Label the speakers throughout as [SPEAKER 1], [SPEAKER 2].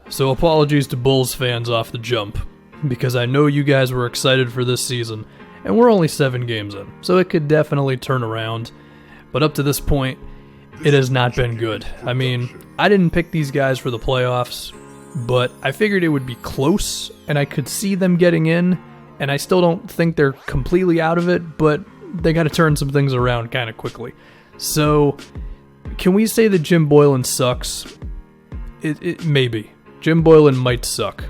[SPEAKER 1] So apologies to Bulls fans off the jump, because I know you guys were excited for this season, and we're only 7 games in, so it could definitely turn around. But up to this point, it has not been good. I mean, I didn't pick these guys for the playoffs, but I figured it would be close, and I could see them getting in, and I still don't think they're completely out of it, but they got to turn some things around kind of quickly. So, can we say that Jim Boylen sucks? It maybe. Jim Boylen might suck.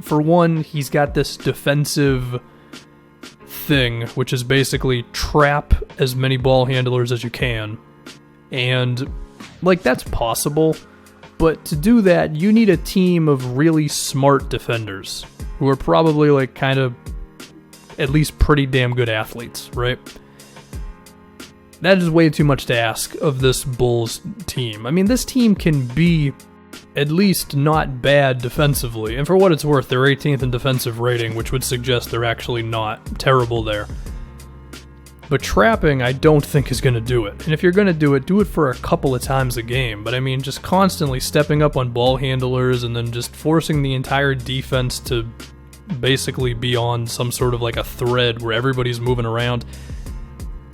[SPEAKER 1] For one, he's got this defensive thing, which is basically trap as many ball handlers as you can. And, that's possible. But to do that, you need a team of really smart defenders who are probably, kind of at least pretty damn good athletes, right? That is way too much to ask of this Bulls team. I mean, this team can be at least not bad defensively. And for what it's worth, they're 18th in defensive rating, which would suggest they're actually not terrible there. But trapping, I don't think is going to do it. And if you're going to do it for a couple of times a game. But I mean, just constantly stepping up on ball handlers and then just forcing the entire defense to basically be on some sort of a thread where everybody's moving around.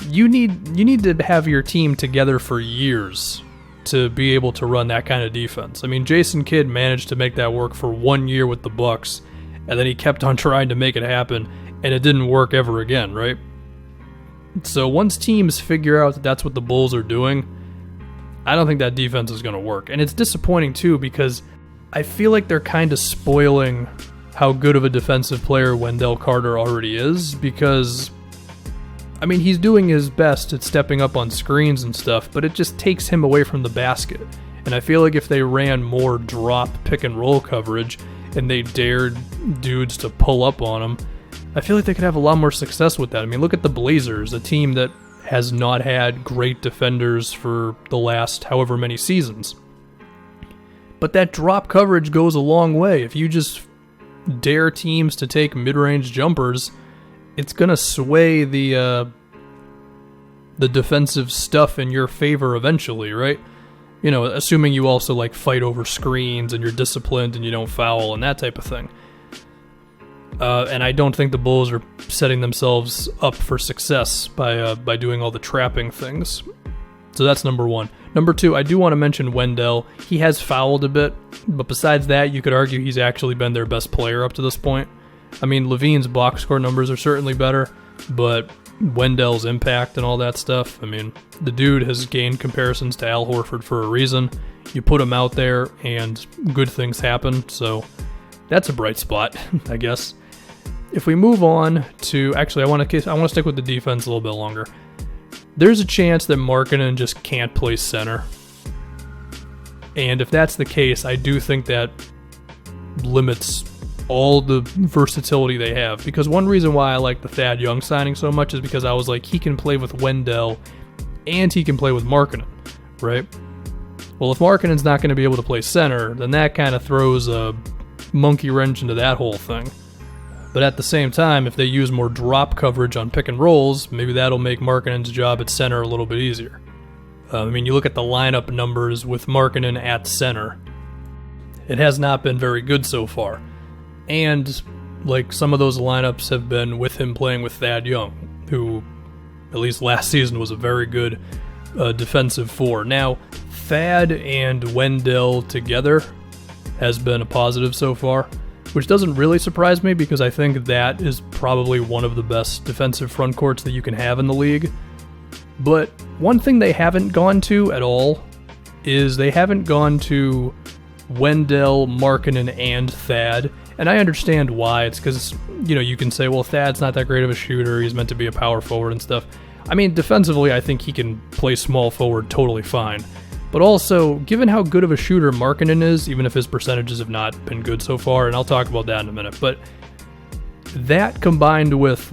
[SPEAKER 1] You need to have your team together for years to be able to run that kind of defense. I mean, Jason Kidd managed to make that work for 1 year with the Bucks, and then he kept on trying to make it happen, and it didn't work ever again, right? So once teams figure out that that's what the Bulls are doing, I don't think that defense is going to work. And it's disappointing, too, because I feel like they're kind of spoiling how good of a defensive player Wendell Carter already is, because I mean, he's doing his best at stepping up on screens and stuff, but it just takes him away from the basket. And I feel like if they ran more drop pick and roll coverage and they dared dudes to pull up on him, I feel like they could have a lot more success with that. I mean, look at the Blazers, a team that has not had great defenders for the last however many seasons. But that drop coverage goes a long way. If you just dare teams to take mid-range jumpers, it's going to sway the defensive stuff in your favor eventually, right? You know, assuming you also fight over screens and you're disciplined and you don't foul and that type of thing. And I don't think the Bulls are setting themselves up for success by doing all the trapping things. So that's number one. Number two, I do want to mention Wendell. He has fouled a bit, but besides that, you could argue he's actually been their best player up to this point. I mean, Levine's box score numbers are certainly better, but Wendell's impact and all that stuff, I mean, the dude has gained comparisons to Al Horford for a reason. You put him out there and good things happen, so that's a bright spot, I guess. If we move on to, actually, I want to stick with the defense a little bit longer. There's a chance that Markkanen just can't play center. And if that's the case, I do think that limits all the versatility they have. Because one reason why I like the Thad Young signing so much is because I was like, he can play with Wendell and he can play with Markkanen, right? Well, if Markkanen's not going to be able to play center, then that kind of throws a monkey wrench into that whole thing. But at the same time, if they use more drop coverage on pick and rolls, maybe that'll make Markkanen's job at center a little bit easier. I mean, you look at the lineup numbers with Markkanen at center. It has not been very good so far. And, some of those lineups have been with him playing with Thad Young, who, at least last season, was a very good defensive four. Now, Thad and Wendell together has been a positive so far, which doesn't really surprise me because I think that is probably one of the best defensive front courts that you can have in the league. But one thing they haven't gone to at all is they haven't gone to Wendell, Markkanen, and Thad. And I understand why. It's because, you can say, well, Thad's not that great of a shooter. He's meant to be a power forward and stuff. I mean, defensively, I think he can play small forward totally fine. But also, given how good of a shooter Markkanen is, even if his percentages have not been good so far, and I'll talk about that in a minute, but that combined with,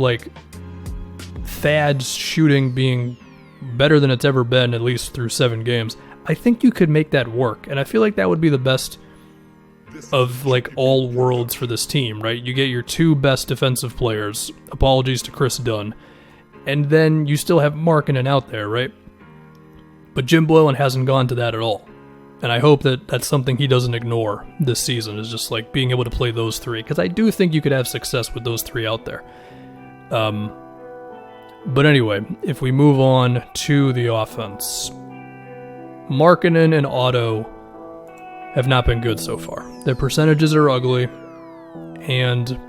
[SPEAKER 1] Thad's shooting being better than it's ever been, at least through 7 games, I think you could make that work. And I feel like that would be the best of all worlds for this team, right? You get your 2 best defensive players, apologies to Chris Dunn, and then you still have Markkanen out there, right? But Jim Boylen hasn't gone to that at all. And I hope that that's something he doesn't ignore this season, is just like being able to play those three, because I do think you could have success with those three out there. But anyway, if we move on to the offense, Markkanen and Otto have not been good so far. Their percentages are ugly, and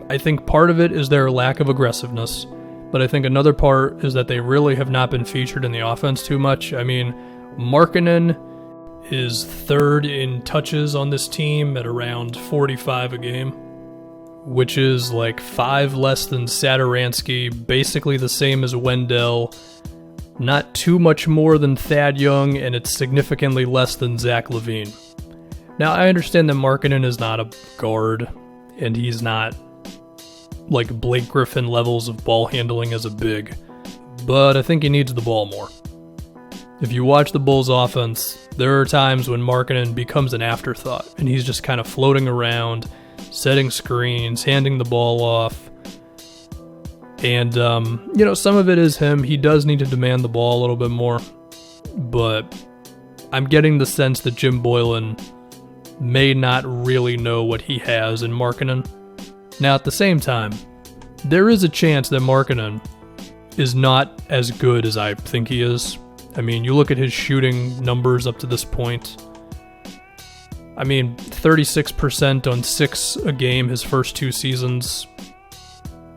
[SPEAKER 1] I think part of it is their lack of aggressiveness, but I think another part is that they really have not been featured in the offense too much. I mean, Markkanen is third in touches on this team at around 45 a game, which is like 5 less than Satoransky, basically the same as Wendell, not too much more than Thad Young, and it's significantly less than Zach LaVine. Now, I understand that Markkanen is not a guard, and he's not like Blake Griffin levels of ball handling as a big, but I think he needs the ball more. If you watch the Bulls offense, there are times when Markkanen becomes an afterthought, and he's just kind of floating around, setting screens, handing the ball off. And, some of it is him. He does need to demand the ball a little bit more, but I'm getting the sense that Jim Boylen may not really know what he has in Markkanen. Now, at the same time, there is a chance that Markkanen is not as good as I think he is. I mean, you look at his shooting numbers up to this point. I mean, 36% on 6 a game his first 2 seasons.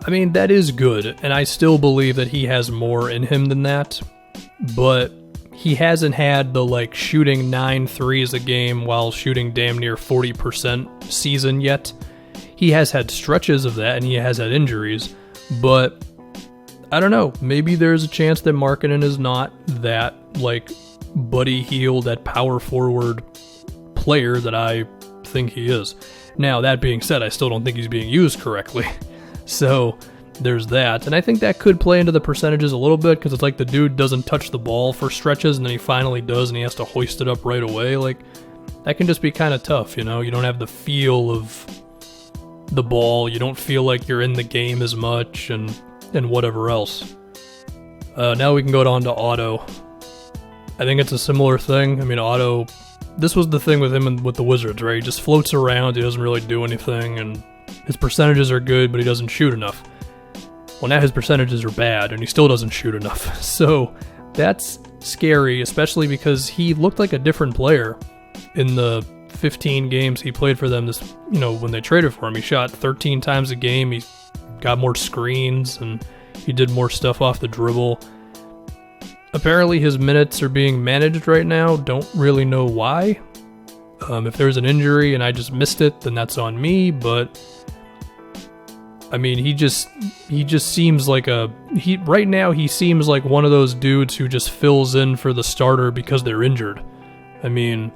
[SPEAKER 1] I mean, that is good, and I still believe that he has more in him than that. But he hasn't had the, shooting 9 threes a game while shooting damn near 40% season yet. He has had stretches of that, and he has had injuries, but I don't know. Maybe there's a chance that Markkanen is not that, Buddy Hield, that power forward player that I think he is. Now, that being said, I still don't think he's being used correctly. So, there's that. And I think that could play into the percentages a little bit, because it's like the dude doesn't touch the ball for stretches, and then he finally does, and he has to hoist it up right away. That can just be kind of tough, You don't have the feel of the ball. You don't feel like you're in the game as much, and whatever else. Now we can go on to Otto. I think it's a similar thing. I mean, Otto, this was the thing with him and with the Wizards, right? He just floats around, he doesn't really do anything, and his percentages are good, but he doesn't shoot enough. Well, now his percentages are bad, and he still doesn't shoot enough. So that's scary, especially because he looked like a different player in the 15 games he played for them when they traded for him. He shot 13 times a game, he got more screens, and he did more stuff off the dribble. Apparently his minutes are being managed right now. Don't really know why. If there's an injury and I just missed it, then that's on me, but I mean, he just seems like right now he seems like one of those dudes who just fills in for the starter because they're injured. I mean,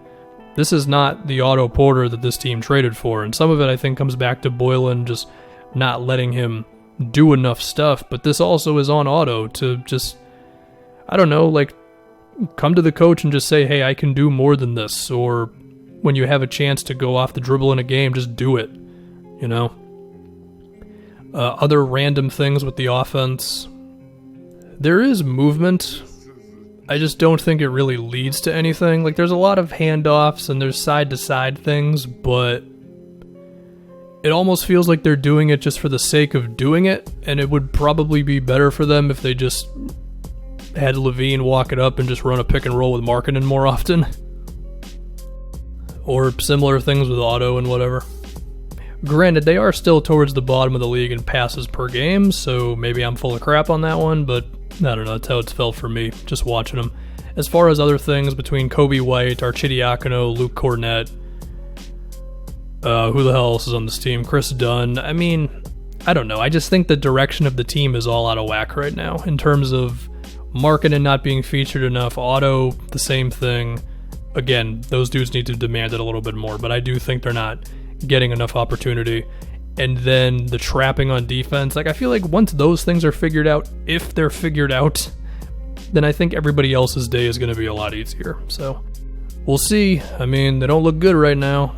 [SPEAKER 1] this is not the Otto Porter that this team traded for, and some of it I think comes back to Boylen just not letting him do enough stuff, but this also is on Otto to just, I don't know, come to the coach and just say, hey, I can do more than this, or when you have a chance to go off the dribble in a game, just do it, Other random things with the offense. There is movement. I just don't think it really leads to anything. There's a lot of handoffs and there's side-to-side things, but it almost feels like they're doing it just for the sake of doing it, and it would probably be better for them if they just had LaVine walk it up and just run a pick and roll with Markkanen more often. Or similar things with Otto and whatever. Granted, they are still towards the bottom of the league in passes per game, so maybe I'm full of crap on that one, but I don't know, that's how it's felt for me, just watching them. As far as other things between Kobe White, Arcidiacono, Luke Cornett, who the hell else is on this team? Chris Dunn. I mean, I don't know. I just think the direction of the team is all out of whack right now in terms of Markkanen not being featured enough. Otto, the same thing. Again, those dudes need to demand it a little bit more, but I do think they're not getting enough opportunity. And then the trapping on defense. I feel like once those things are figured out, if they're figured out, then I think everybody else's day is going to be a lot easier. So, we'll see. I mean, they don't look good right now.